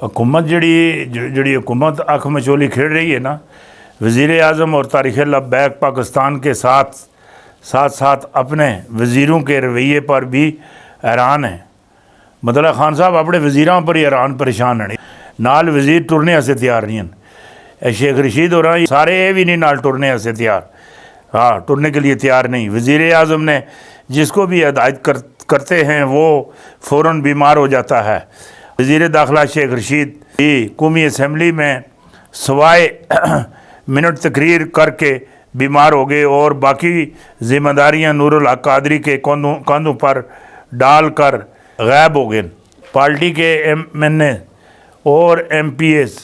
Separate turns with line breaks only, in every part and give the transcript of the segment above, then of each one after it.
حکومت جڑی حکومت آنکھ مچولی کھیل رہی ہے نا، وزیر اعظم اور تاریخ لبیک پاکستان کے ساتھ ساتھ اپنے وزیروں کے رویے پر بھی حیران ہیں۔ مطلب خان صاحب اپنے وزیراں پر ہی حیران پریشان ہیں، نال وزیر ٹرنے سے تیار نہیں ہیں۔ شیخ رشید اور سارے یہ بھی نہیں نال ٹرنے سے تیار، ہاں ٹرنے کے لیے تیار نہیں۔ وزیر اعظم نے جس کو بھی ہدایت کرتے ہیں وہ فوراً بیمار ہو جاتا ہے۔ وزیر داخلہ شیخ رشید بھی قومی اسمبلی میں سوائے منٹ تقریر کر کے بیمار ہو گئے اور باقی ذمہ داریاں نور الحق قادری کے کاندھوں پر ڈال کر غائب ہو گئے۔ پارٹی کے ایم اے اور ایم پی ایس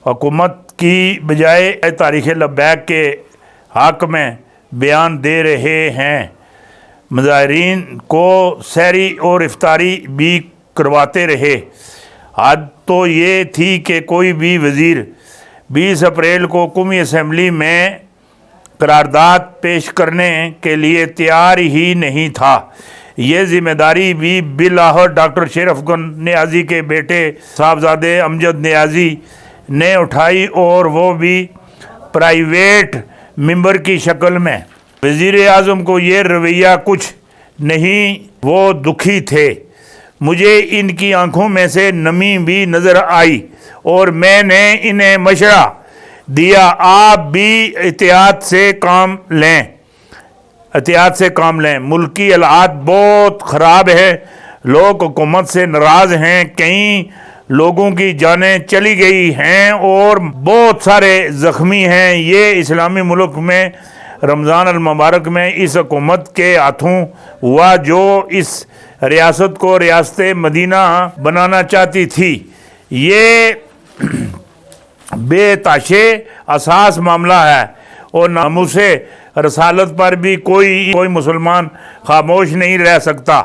حکومت کی بجائے تاریخ لبیک کے حق میں بیان دے رہے ہیں، مظاہرین کو سحری اور افطاری بھی کرواتے رہے۔ حد تو یہ تھی کہ کوئی بھی وزیر 20 اپریل کو قومی اسمبلی میں قرارداد پیش کرنے کے لیے تیار ہی نہیں تھا۔ یہ ذمہ داری بھی بالآخر ڈاکٹر شرف گن نیازی کے بیٹے صاحبزادے امجد نیازی نے اٹھائی، اور وہ بھی پرائیویٹ ممبر کی شکل میں۔ وزیر اعظم کو یہ رویہ کچھ نہیں، وہ دکھی تھے۔ مجھے ان کی آنکھوں میں سے نمی بھی نظر آئی اور میں نے انہیں مشورہ دیا، آپ بھی احتیاط سے کام لیں۔ ملکی حالات بہت خراب ہے، لوگ حکومت سے ناراض ہیں، کئی لوگوں کی جانیں چلی گئی ہیں اور بہت سارے زخمی ہیں۔ یہ اسلامی ملک میں رمضان المبارک میں اس حکومت کے ہاتھوں ہوا جو اس ریاست کو ریاست مدینہ بنانا چاہتی تھی۔ یہ بے تاشے اساس معاملہ ہے اور ناموس رسالت پر بھی کوئی مسلمان خاموش نہیں رہ سکتا۔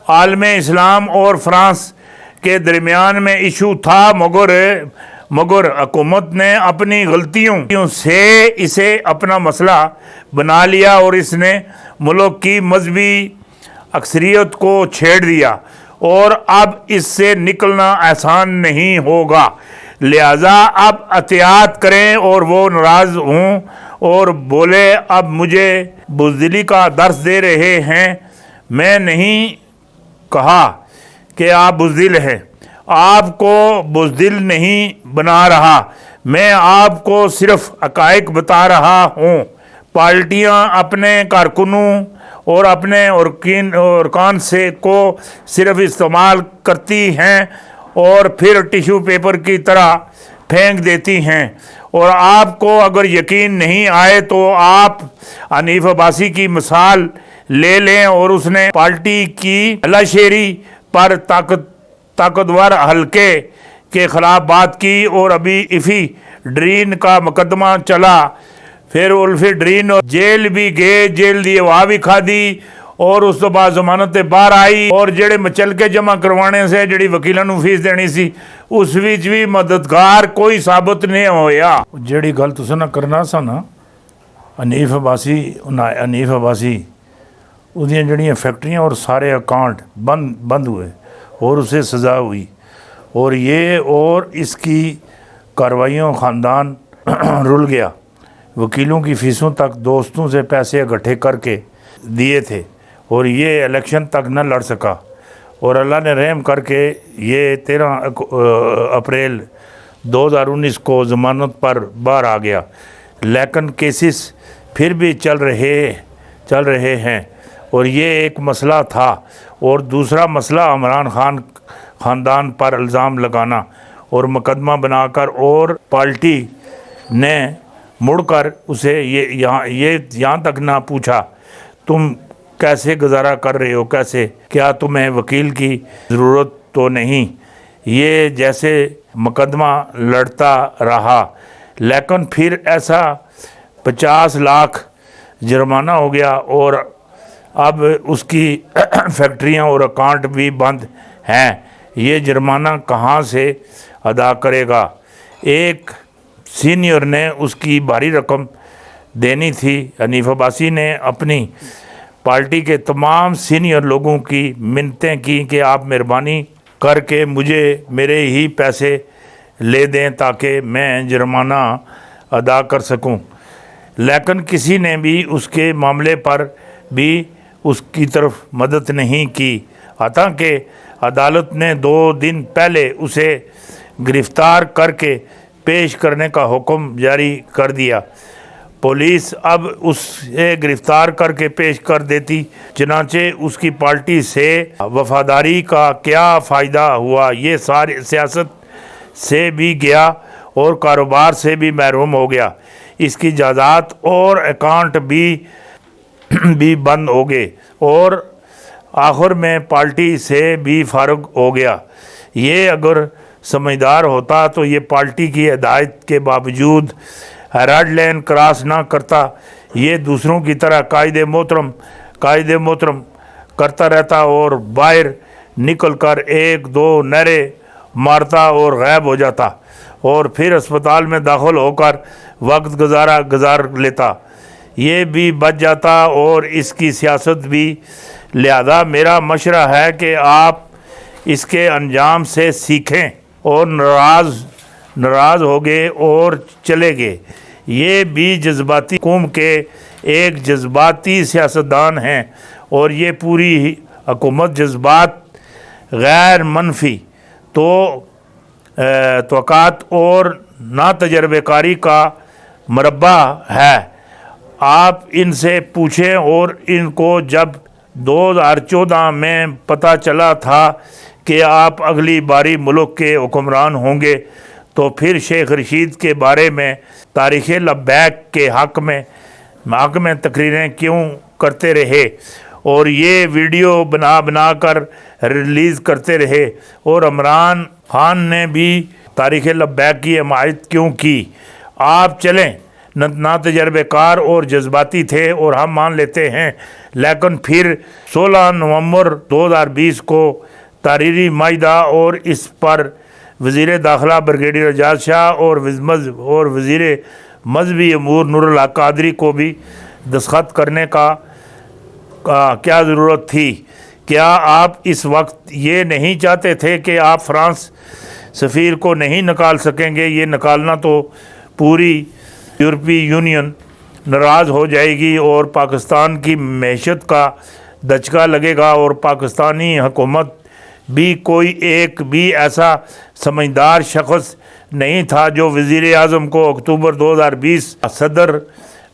عالم اسلام اور فرانس کے درمیان میں ایشو تھا، مگر حکومت نے اپنی غلطیوں سے اسے اپنا مسئلہ بنا لیا اور اس نے ملک کی مذہبی اکثریت کو چھیڑ دیا، اور اب اس سے نکلنا آسان نہیں ہوگا۔ لہذا اب احتیاط کریں۔ اور وہ ناراض ہوں اور بولے، اب مجھے بزدلی کا درس دے رہے ہیں۔ میں نہیں کہا کہ آپ بزدل ہیں، آپ کو بزدل نہیں بنا رہا، میں آپ کو صرف حقائق بتا رہا ہوں۔ پارٹیاں اپنے کارکنوں اور اپنے ارکان سے کو صرف استعمال کرتی ہیں اور پھر ٹیشو پیپر کی طرح پھینک دیتی ہیں۔ اور آپ کو اگر یقین نہیں آئے تو آپ حنیف عباسی کی مثال لے لیں، اور اس نے پارٹی کی ہلا شیری پر طاقتور حلقے کے خلاف بات کی، اور ابھی ایفی ڈرین کا مقدمہ چلا، پھر الفی ڈرین جیل بھی گئے، جیل دی ہوا بھی کھا دی، اور اس تو بعد ضمانت باہر آئی، اور جڑے مچل کے جمع کروانے سے جڑی وکیلاں نوں فیس دینی سی اس وچ بھی مددگار کوئی ثابت نہیں ہویا۔ جڑی گل تساں نہ کرنا سا نا، حنیف عباسی اُدیاں جڑیاں فیکٹریاں اور سارے اکاؤنٹ بند ہوئے اور اسے سزا ہوئی، اور اس کی کارروائیوں خاندان رل گیا۔ وکیلوں کی فیسوں تک دوستوں سے پیسے اکٹھے کر کے دیے تھے، اور یہ الیکشن تک نہ لڑ سکا، اور اللہ نے رحم کر کے یہ 13 اپریل 2019 کو ضمانت پر باہر آ گیا، لیکن کیسز پھر بھی چل رہے ہیں، اور یہ ایک مسئلہ تھا۔ اور دوسرا مسئلہ عمران خان خاندان پر الزام لگانا اور مقدمہ بنا کر، اور پارٹی نے مڑ کر اسے یہاں تک نہ پوچھا تم کیسے گزارا کر رہے ہو، کیا تمہیں وکیل کی ضرورت تو نہیں، یہ جیسے مقدمہ لڑتا رہا۔ لیکن پھر ایسا 50 لاکھ جرمانہ ہو گیا، اور اب اس کی فیکٹریاں اور اکاؤنٹ بھی بند ہیں۔ یہ جرمانہ کہاں سے ادا کرے گا؟ ایک سینئر نے اس کی بھاری رقم دینی تھی۔ حنیف عباسی نے اپنی پارٹی کے تمام سینئر لوگوں کی منتیں کی کہ آپ مہربانی کر کے مجھے میرے ہی پیسے لے دیں تاکہ میں جرمانہ ادا کر سکوں، لیکن کسی نے بھی اس کے معاملے پر بھی اس کی طرف مدد نہیں کی، حتیٰ کہ عدالت نے 2 دن پہلے اسے گرفتار کر کے پیش کرنے کا حکم جاری کر دیا۔ پولیس اب اسے گرفتار کر کے پیش کر دیتی، چنانچہ اس کی پارٹی سے وفاداری کا کیا فائدہ ہوا؟ یہ سیاست سے بھی گیا اور کاروبار سے بھی محروم ہو گیا، اس کی جائیداد اور اکاؤنٹ بھی بند ہو گئے، اور آخر میں پارٹی سے بھی فارغ ہو گیا۔ یہ اگر سمجھدار ہوتا تو یہ پارٹی کی ہدایت کے باوجود ریڈ لائن کراس نہ کرتا، یہ دوسروں کی طرح قائد محترم کرتا رہتا اور باہر نکل کر 1-2 نعرے مارتا اور غائب ہو جاتا، اور پھر اسپتال میں داخل ہو کر وقت گزار لیتا، یہ بھی بچ جاتا اور اس کی سیاست بھی۔ لہذا میرا مشورہ ہے کہ آپ اس کے انجام سے سیکھیں، اور ناراض ہو گئے اور چلے گئے۔ یہ بھی جذباتی قوم کے ایک جذباتی سیاستدان ہیں، اور یہ پوری حکومت جذبات، غیر منفی توقعات اور ناتجربہ کاری کا مربع ہے۔ آپ ان سے پوچھیں، اور ان کو جب 2014 میں پتہ چلا تھا کہ آپ اگلی باری ملک کے حکمران ہوں گے، تو پھر شیخ رشید کے بارے میں تاریخ لبیک کے حق میں تقریریں کیوں کرتے رہے، اور یہ ویڈیو بنا کر ریلیز کرتے رہے، اور عمران خان نے بھی تاریخ لبیک کی حمایت کیوں کی؟ آپ چلیں، ناتجربہ کار اور جذباتی تھے، اور ہم مان لیتے ہیں، لیکن پھر 16 نومبر 2020 کو تحریری معاہدہ، اور اس پر وزیر داخلہ بریگیڈیئر اعجاز شاہ اور وزیر مذہبی امور نور الحق قادری کو بھی دستخط کرنے کا کیا ضرورت تھی؟ کیا آپ اس وقت یہ نہیں چاہتے تھے کہ آپ فرانس سفیر کو نہیں نکال سکیں گے؟ یہ نکالنا تو پوری یورپی یونین ناراض ہو جائے گی، اور پاکستان کی معیشت کا دھچکا لگے گا، اور پاکستانی حکومت بھی کوئی ایک بھی ایسا سمجھدار شخص نہیں تھا جو وزیر اعظم کو اکتوبر 2020 صدر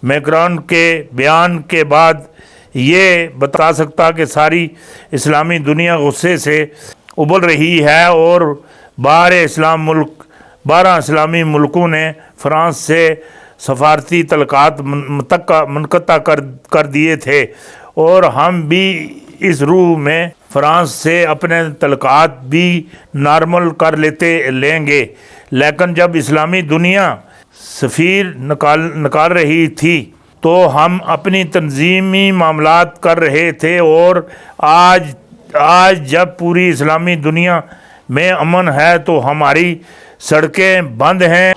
میکرون کے بیان کے بعد یہ بتا سکتا کہ ساری اسلامی دنیا غصے سے ابل رہی ہے، اور 12 اسلامی ملکوں نے فرانس سے سفارتی تعلقات منقطع کر دیے تھے، اور ہم بھی اس روح میں فرانس سے اپنے تعلقات بھی نارمل کر لیں گے، لیکن جب اسلامی دنیا سفیر نکال رہی تھی تو ہم اپنی تنظیمی معاملات کر رہے تھے، اور آج جب پوری اسلامی دنیا میں امن ہے تو ہماری سڑکیں بند ہیں،